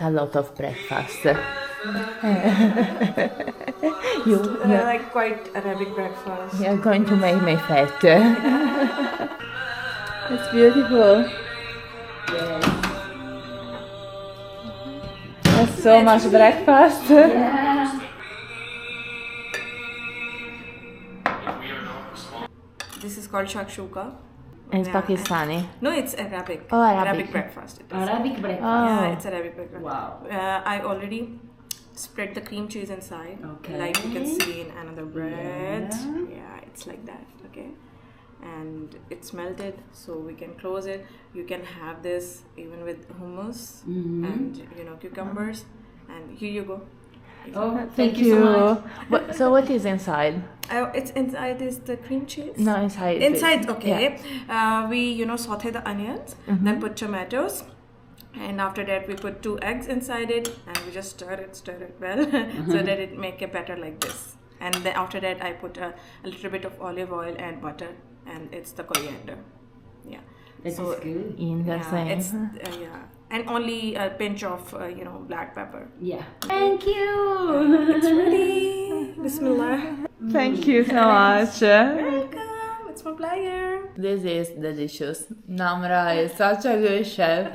a lot of breakfast. Like quite Arabic breakfast. You're going to make me fat. It's beautiful. Yes. That's so much breakfast. Yeah. This is called shakshuka. It's Yeah, Pakistani. No, it's Arabic. Oh, Arabic. breakfast. It is. Arabic breakfast. Yeah, it's Arabic breakfast. Wow. I already spread the cream cheese inside. Okay. Like you can see in another bread. Yeah. Yeah, it's like that. Okay. And it's melted, so we can close it. You can have this even with hummus and cucumbers. And here you go. Oh, Thank you so much. So what is inside? It's inside is the cream cheese. No, inside. Inside, okay. Yeah. We saute the onions, then put tomatoes, and after that we put 2 eggs inside it, and we just stir it well, so that it make a batter like this. And then after that I put a little bit of olive oil and butter, and it's the coriander. Yeah. This is good. Interesting. It's and only a pinch of black pepper. Yeah. Thank you. It's ready. Bismillah. Thank you so much. Welcome. It's my pleasure. This is delicious. Numra is such a good chef.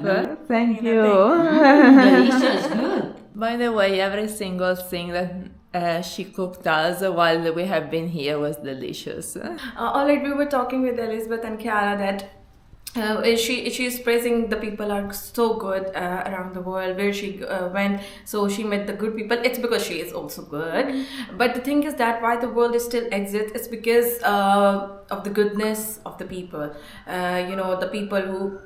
Thank you. Delicious, good. By the way, every single thing that she cooked us while we have been here was delicious. Alright, we were talking with Elizabeth and Chiara that she's praising the people are so good around the world where she went, so she met the good people. It's because she is also good, but the thing is that why the world is still exists, it's because of the goodness of the people. The people who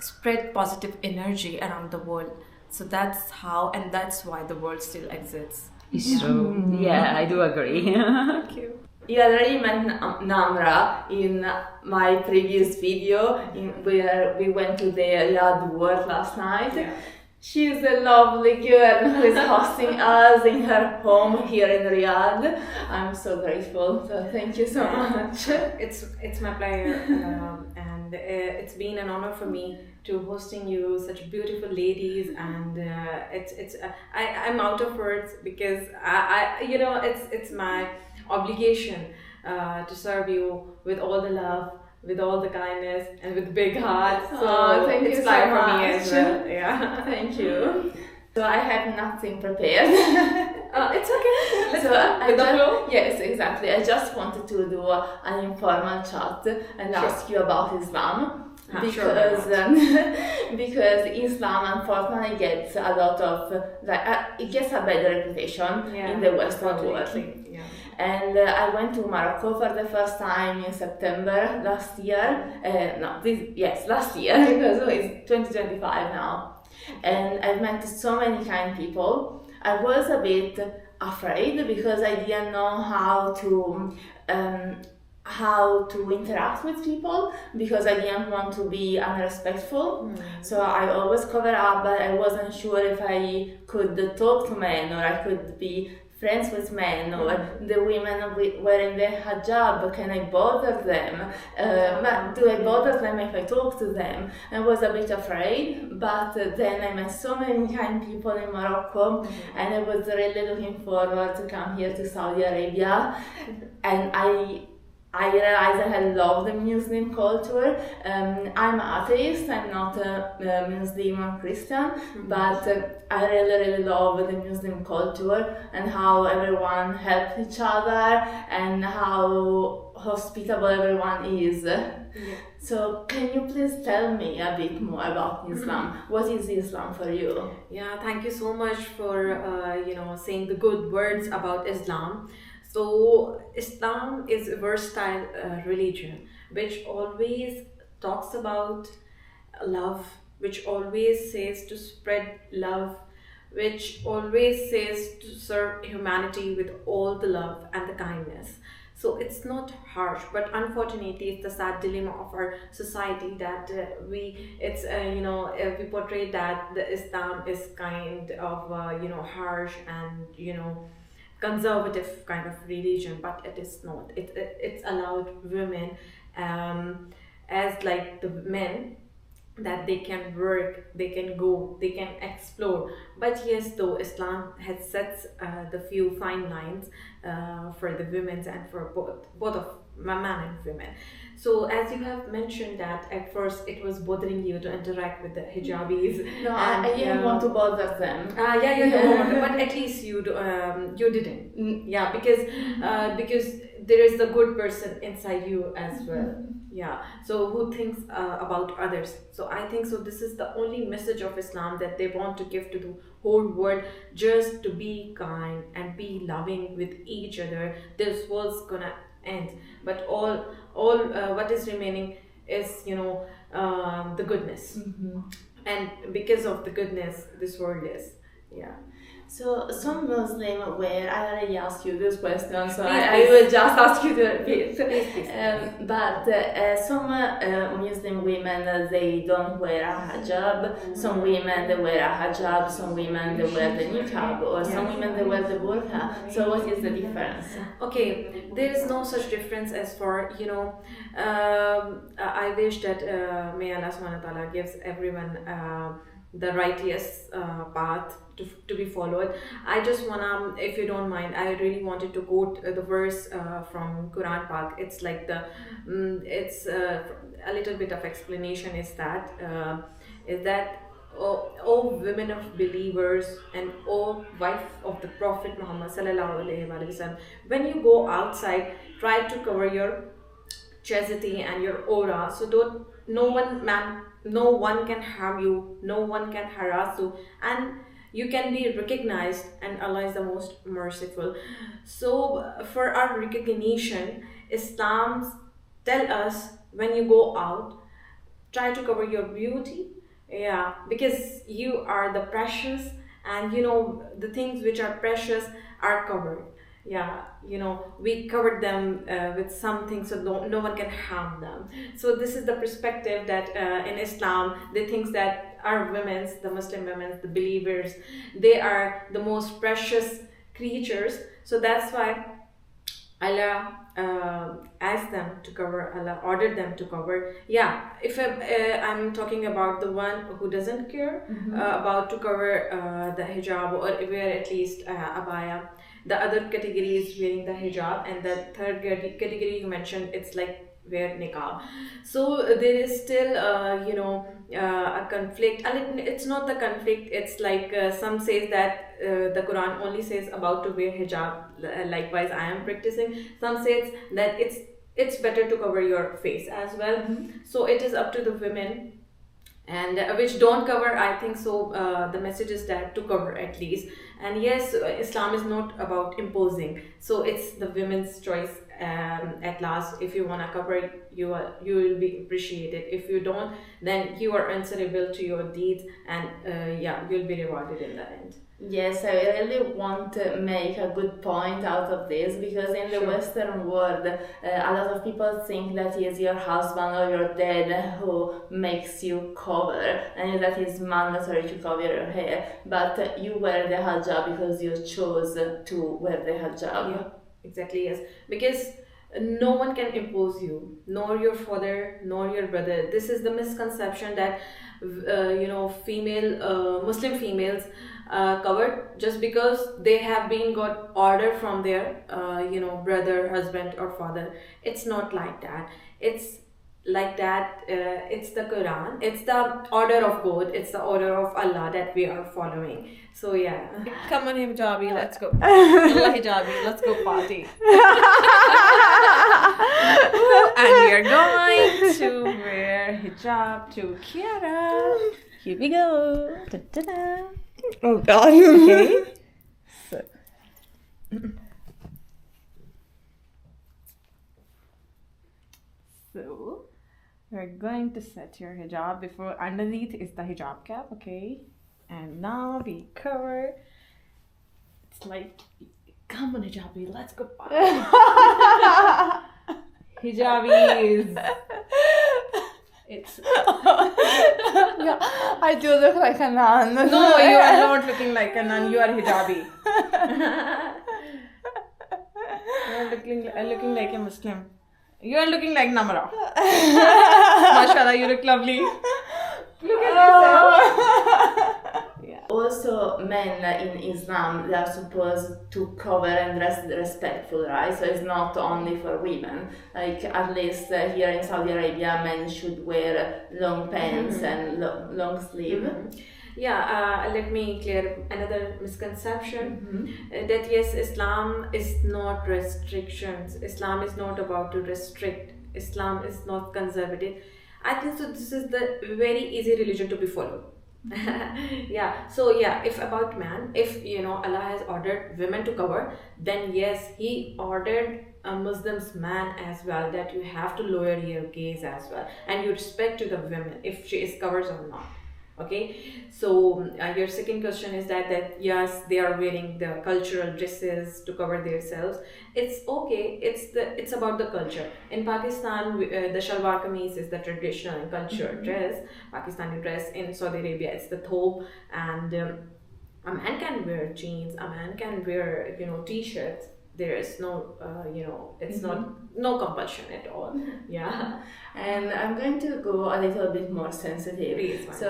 spread positive energy around the world. So that's how, and that's why the world still exists. It's true. Yeah, I do agree. Thank you. You already met Numra in my previous video where we went to the Riyadh World last night. Yeah. She's a lovely girl who is hosting us in her home here in Riyadh. I'm so grateful, so thank you so much. It's my pleasure, and it's been an honor for me to hosting you, such beautiful ladies, and I'm out of words because it's my obligation to serve you with all the love, with all the kindness, and with big heart. So thank it's you fly so for me much. as well. Yeah. Thank you. So I have nothing prepared. It's okay. Let's go with the flow. Yes, exactly. I just wanted to do an informal chat and ask you about Islam. Because because Islam unfortunately gets a lot of it gets a bad reputation in the Western world. Yeah. And I went to Morocco for the first time in September last year. Last year because it's 2025 now. And I've met so many kind people. I was a bit afraid because I didn't know how to interact with people because I didn't want to be unrespectful. So I always cover up, but I wasn't sure if I could talk to men or I could be friends with men or the women wearing the hijab, can I bother them? Do I bother them if I talk to them? I was a bit afraid, but then I met so many kind people in Morocco and I was really looking forward to come here to Saudi Arabia, and I realized that I love the Muslim culture. I'm atheist, I'm not a Muslim or Christian, but I really love the Muslim culture and how everyone helps each other and how hospitable everyone is. So can you please tell me a bit more about Islam? What is Islam for you? Yeah, thank you so much for saying the good words about Islam. So Islam is a versatile religion which always talks about love, which always says to spread love, which always says to serve humanity with all the love and the kindness. So it's not harsh, but unfortunately it's the sad dilemma of our society that we portray that the Islam is kind of harsh and conservative kind of religion, but it is not. It's allowed women as like the men that they can work, they can go, they can explore. But yes, though Islam has sets the few fine lines for the women's and for both of man and women. So as you have mentioned that at first it was bothering you to interact with the hijabis. No, I didn't want to bother them. But at least you didn't. Yeah, because there is the good person inside you as well. Yeah, so who thinks about others. So I think so this is the only message of Islam that they want to give to the whole world, just to be kind and be loving with each other. This world's gonna end, but all what is remaining is the goodness. And because of the goodness this world is. Yeah. So some Muslim where I already asked you this question, so Please, I will just ask you to repeat. Please. But some Muslim women they don't wear a hijab. Some women they wear a hijab. Some women they wear the niqab, or some women they wear the burqa. So what is the difference? Okay, there is no such difference as for I wish that may Allah subhanahu wa ta'ala gives everyone the righteous path to be followed. I just wanna, if you don't mind, I really wanted to quote the verse from Quran Pak. It's like it's a little bit of explanation is that O women of believers and O wife of the Prophet Muhammad sallallahu alaihi wasallam, when you go outside, try to cover your chastity and your aura, so don't no one can harm you, no one can harass you, and you can be recognized, and Allah is the most merciful. So for our recognition, Islam tell us when you go out, try to cover your beauty. Yeah, because you are the precious, and the things which are precious are covered. Yeah, we covered them with something, so no one can harm them. So this is the perspective that in Islam they think that our women's, the Muslim women, the believers, they are the most precious creatures. So that's why Allah asked them to cover, Allah ordered them to cover. Yeah, if I'm talking about the one who doesn't care about to cover the hijab or wear at least abaya. The other category is wearing the hijab, and the third category you mentioned, it's like wear niqab. So there is still a conflict, and it's not the conflict, it's like some says that the Quran only says about to wear hijab, likewise I am practicing. Some says that it's better to cover your face as well. So it is up to the women, and which don't cover, I think so the message is that to cover at least. And yes, Islam is not about imposing, so it's the women's choice. At last, if you want to cover, you will be appreciated. If you don't, then you are answerable to your deeds, and you'll be rewarded in the end. Yes, I really want to make a good point out of this, because in the Western world, a lot of people think that it is your husband or your dad who makes you cover, and that it's mandatory to cover your hair. But you wear the hijab because you chose to wear the hijab. Yeah, exactly, yes. Because no one can impose you, nor your father, nor your brother. This is the misconception that Muslim females covered just because they have got order from their brother, husband or father. It's not like that. It's like that. It's the Quran, it's the order of God, it's the order of Allah that we are following. So yeah, come on hijabi, let's go. Allah hijabi, let's go party. And we are going to wear hijab to Chiara. Here we go. Da-da-da. Oh God. Okay. So we're going to set your hijab before underneath is the hijab cap, okay? And now we cover. It's like, come on hijabi, let's go party. Hijabis. It's Yeah, I do look like a nun. no, you are not looking like a nun. You are hijabi. You are looking like a Muslim. You are looking like Numra. Mashallah, you look lovely. Also, men in Islam, they are supposed to cover and dress respectful, right? So it's not only for women. Like at least here in Saudi Arabia, men should wear long pants and long sleeve. Yeah, let me clear another misconception that yes, Islam is not restrictions. Islam is not about to restrict. Islam is not conservative. I think so. This is the very easy religion to be followed. Yeah. So yeah, if about man, if Allah has ordered women to cover, then yes, He ordered a Muslim's man as well that you have to lower your gaze as well, and you respect to the women if she is covered or not. Okay, so your second question is that yes, they are wearing the cultural dresses to cover themselves. It's okay. It's about the culture. In Pakistan, the shalwar kameez is the traditional and cultural dress. Pakistani dress. In Saudi Arabia, it's the thobe, and a man can wear jeans. A man can wear t-shirts. There is no it's not no compulsion at all. Yeah. And I'm going to go a little bit more sensitive. Please, so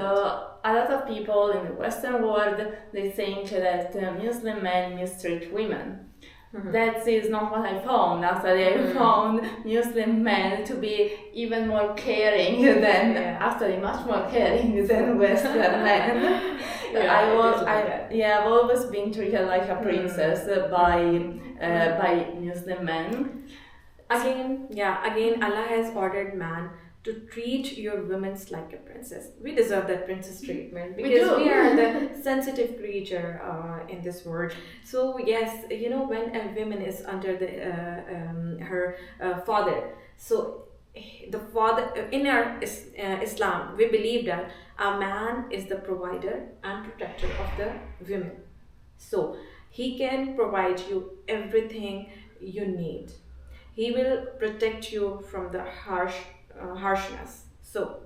a lot of people in the Western world, they think that Muslim men mistreat women. That is not what I found. Actually, I found Muslim men to be even more caring than, actually much more caring than Western men. I've always been treated like a princess by Muslim men. Again, Allah has ordered man to treat your women like a princess. We deserve that princess treatment because we are the sensitive creature in this world. So yes, when a woman is under her father, so the father in our Islam, we believe that a man is the provider and protector of the women. So he can provide you everything you need. He will protect you from the harshness. So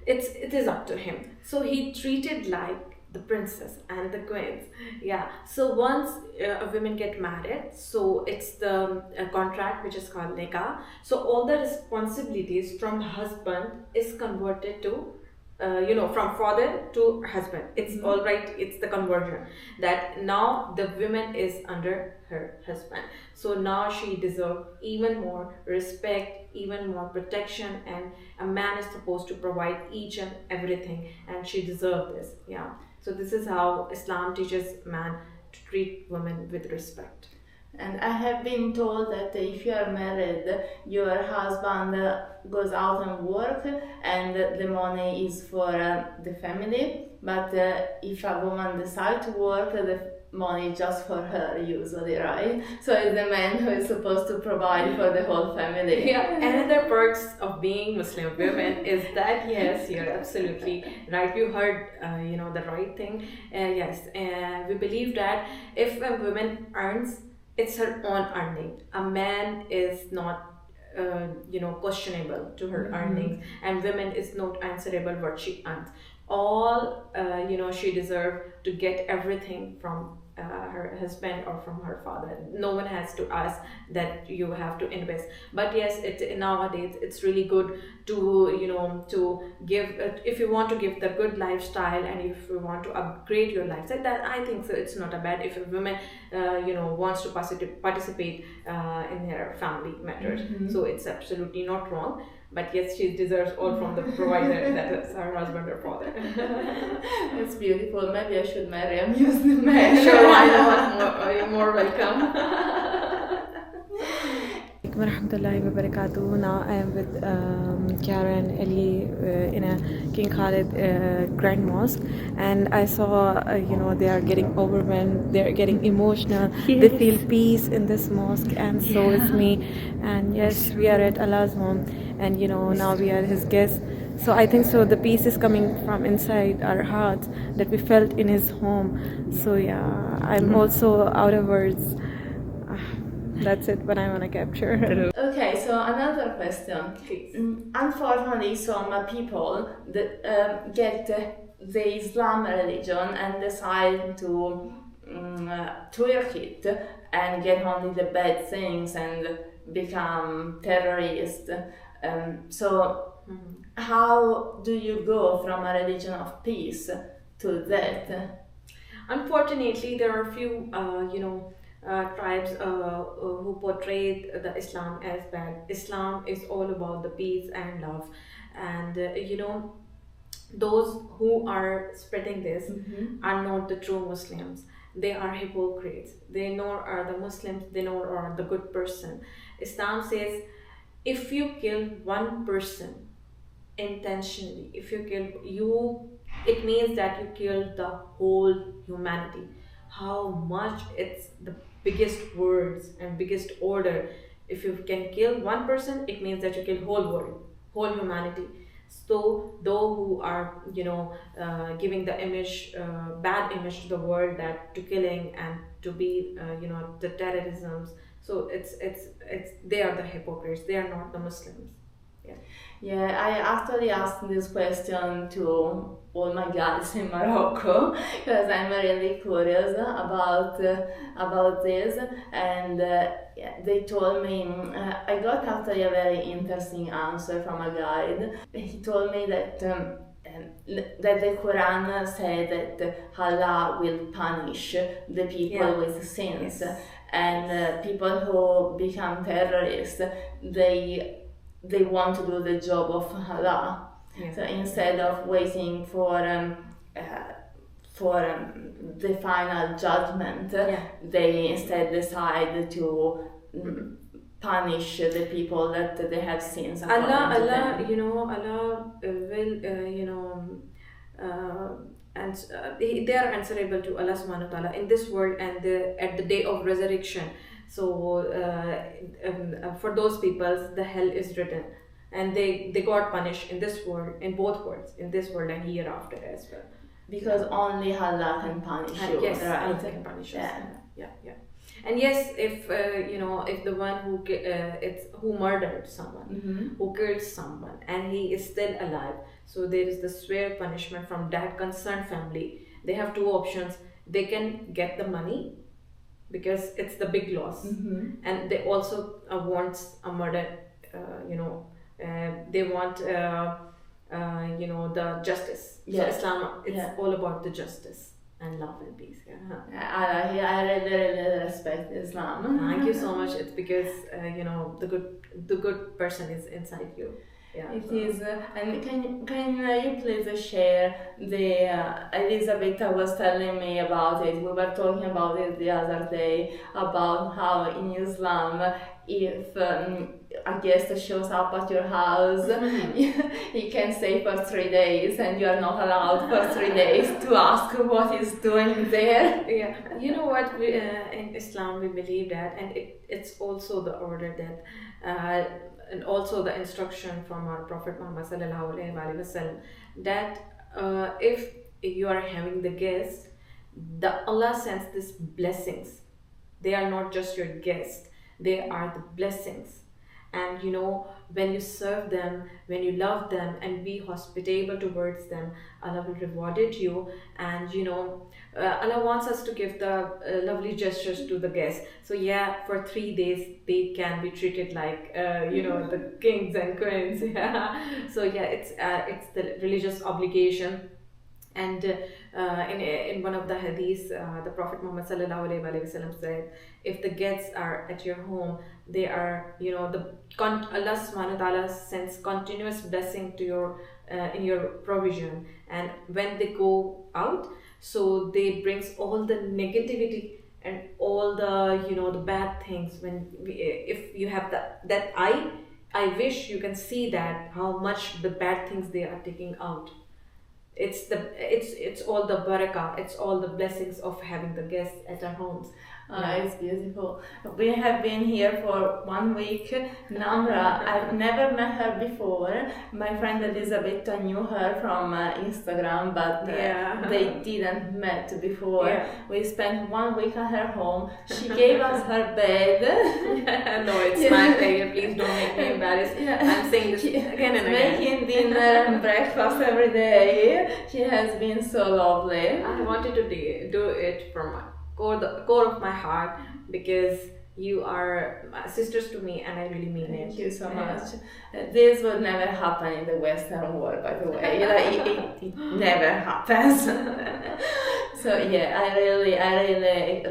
it is up to him. So he treated like the princess and the queens. Yeah. So once a women get married, so it's the contract which is called nikah. So all the responsibilities from husband is converted to from father to husband. It's all right. It's the conversion that now the woman is under her husband. So now she deserves even more respect, even more protection, and a man is supposed to provide each and everything, and she deserves this. Yeah. So this is how Islam teaches man to treat women with respect. And I have been told that if you are married, your husband goes out and work and the money is for the family. But if a woman decides to work, the money is just for her usually, right? So it's the man who is supposed to provide for the whole family. Yeah. Another perks of being Muslim women is that yes, you're absolutely right. You heard the right thing. Yes, we believe that if a woman earns, it's her own earning. A man is not questionable to her earnings, and women is not answerable what she earns. All she deserves to get everything from her husband or from her father. No one has to ask that you have to invest. But yes, nowadays it's really good to to give if you want to give the good lifestyle and if you want to upgrade your lifestyle. That I think so. It's not a bad if a woman wants to participate in her family matters. So it's absolutely not wrong. But yes, she deserves all from the provider, that is her husband or father. It's beautiful. Maybe I should marry a Muslim man. Sure, why not? You're more welcome. Warahmatullahi wabarakatuh. Now I am with Chiara and Ellie in a King Khalid Grand Mosque, and I saw they are getting overwhelmed, they are getting emotional. They feel peace in this mosque, and so is me. And yes, we are at Allah's home, and now we are His guests. So I think so the peace is coming from inside our hearts that we felt in His home. So yeah, I'm also out of words. That's it, what I want to capture. Okay, so another question. Unfortunately, some people get the Islam religion and decide to twerk it and get only the bad things and become terrorists. So how do you go from a religion of peace to that? Unfortunately, there are few, tribes who portray the Islam as bad. Islam is all about the peace and love, and those who are spreading this are not the true Muslims. They are hypocrites. They nor are the Muslims. They nor are the good person. Islam says, if you kill one person intentionally, if you kill you, it means that you killed the whole humanity. How much it's the biggest words and biggest order. If you can kill one person, it means that you kill whole world, whole humanity. So those who are giving the image, bad image to the world, that to killing and to be the terrorisms, so it's they are the hypocrites. They are not the Muslims. Yeah, I actually asked this question to all my guys in Morocco because I'm really curious about this, and they told me I got actually a very interesting answer from a guide. He told me that the Quran said that Allah will punish the people with sins, and people who become terrorists, they want to do the job of Allah. So instead of waiting for the final judgment, they instead decide to punish the people that they have sins. Allah will and they are answerable to Allah subhanahu wa ta'ala in this world and at the day of resurrection. So for those people, the hell is written, and they got punished in this world, in both worlds, in this world and hereafter as well. Because only Allah can punish you. Yes, right? Allah can punish us. Yeah. And yes, if if the one who murdered someone, who killed someone, and he is still alive, so there is the severe punishment from that concerned family. They have two options. They can get the money, because it's the big loss, and they also want a murder. They want the justice. So Islam, it's all about the justice and love and peace. I really respect Islam. Thank you so much. It's because the good person is inside you. It is, and can you please share the Elizabeth was telling me about it. We were talking about it the other day about how in Islam, if a guest shows up at your house, you can stay for 3 days, and you are not allowed for 3 days to ask what he's doing there. Yeah, you know what? In Islam, we believe that, and it's also the order that. And also the instruction from our Prophet Muhammad sallallahu alaihi wasallam that if you are having the guests, Allah sends these blessings. They are not just your guests; they are the blessings. And when you serve them, when you love them, and be hospitable towards them, Allah will reward you. And Allah wants us to give the lovely gestures to the guests. So for 3 days they can be treated like the kings and queens. So it's the religious obligation. And in one of the hadiths, the Prophet Muhammad sallallahu alaihi wasallam said, if the guests are at your home, they are Allah subhanahu wa ta'ala sends continuous blessing to your in your provision, and when they go out, so they brings all the negativity and all the the bad things. If you have that I wish you can see that how much the bad things they are taking out. It's all the barakah, it's all the blessings of having the guests at our homes. It's beautiful. We have been here for 1 week. Numra, I've never met her before. My friend Elizabeth knew her from Instagram, but they didn't met before. We spent 1 week at her home. She gave us her bed. No, it's my area. Please don't make me embarrassed. I'm saying this again and again. Making dinner and breakfast every day. She has been so lovely. I wanted to do it from the core of my heart, because You are sisters to me, and I really mean it. Thank you so much. This would never happen in the Western world, by the way. It never happens. So yeah, I really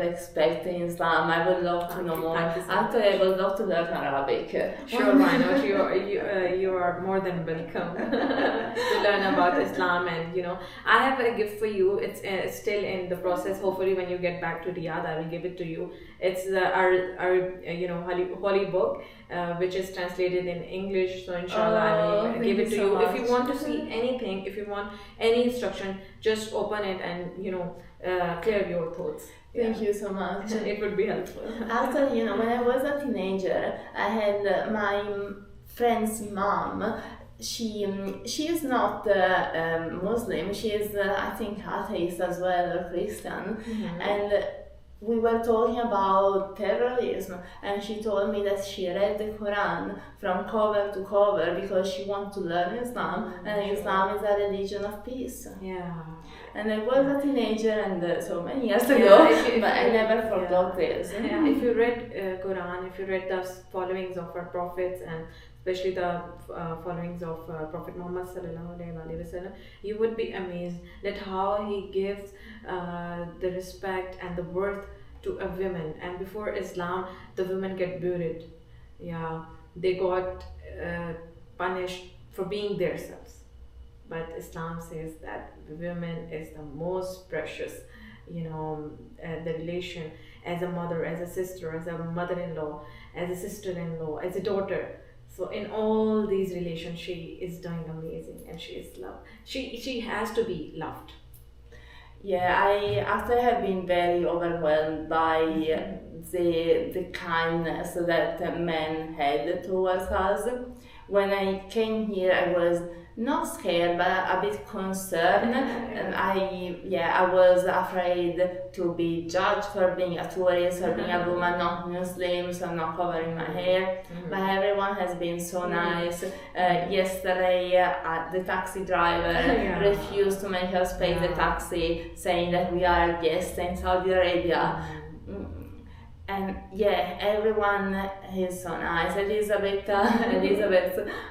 respect Islam. I would love to know more. Thank you so Actually, I would love to learn Arabic. Sure, why not? You are more than welcome to learn about Islam, and I have a gift for you. It's still in the process. Hopefully, when you get back to Riyadh, I will give it to you. It's our holy book, which is translated in English. So inshallah, I will give it to you. If you want to see anything, if you want any instruction, just open it and clear your thoughts. Thank you so much. It would be helpful. Actually, when I was a teenager, I had my friend's mom. She is not Muslim. She is, I think, atheist as well, or Christian. And we were talking about terrorism, and she told me that she read the Quran from cover to cover because she wants to learn Islam, and Islam is a religion of peace. Yeah. And I was a teenager, and so many years ago, but I never forgot this. Yeah. If you read Quran, if you read the followings of our prophets, and especially the followings of Prophet Muhammad sallallahu alaihi wasallam, you would be amazed at how he gives the respect and the worth to a woman. And before Islam, the women get buried. Yeah, they got punished for being themselves. But Islam says that the woman is the most precious, the relation as a mother, as a sister, as a mother-in-law, as a sister-in-law, as a daughter. So in all these relations, she is doing amazing, and she is loved. She has to be loved. Yeah, I have been very overwhelmed by the kindness that men had towards us. When I came here, I was not scared, but a bit concerned, and I was afraid to be judged for being a tourist or being a woman not Muslim, so not covering my hair. But everyone has been so nice. Yesterday, the taxi driver refused to make us pay the taxi, saying that we are guests in Saudi Arabia. And everyone is so nice. Elizabeth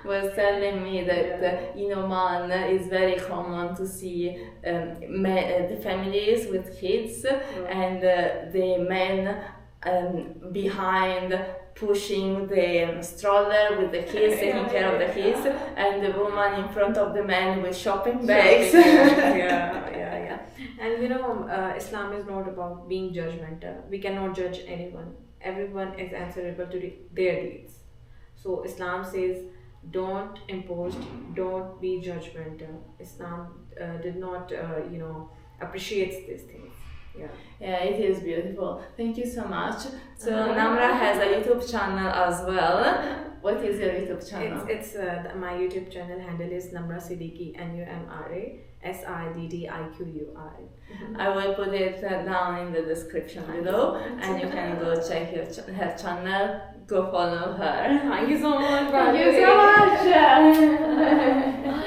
was telling me that in Oman it's very common to see the families with kids and the men behind pushing the stroller with the kids, taking care of the kids, and the woman in front of the man with shopping bags. And Islam is not about being judgmental. We cannot judge anyone. Everyone is answerable to their deeds. So Islam says, don't impose, don't be judgmental. Islam did not, appreciates these things. Yeah, it is beautiful. Thank you so much. So Numra has a YouTube channel as well. What is your YouTube channel? It's my YouTube channel handle is Numra Siddiqui, Numra SIDDIQUI. I will put it down in the description below, and you can go check her channel. Go follow her. Thank you so much. Thank you so much.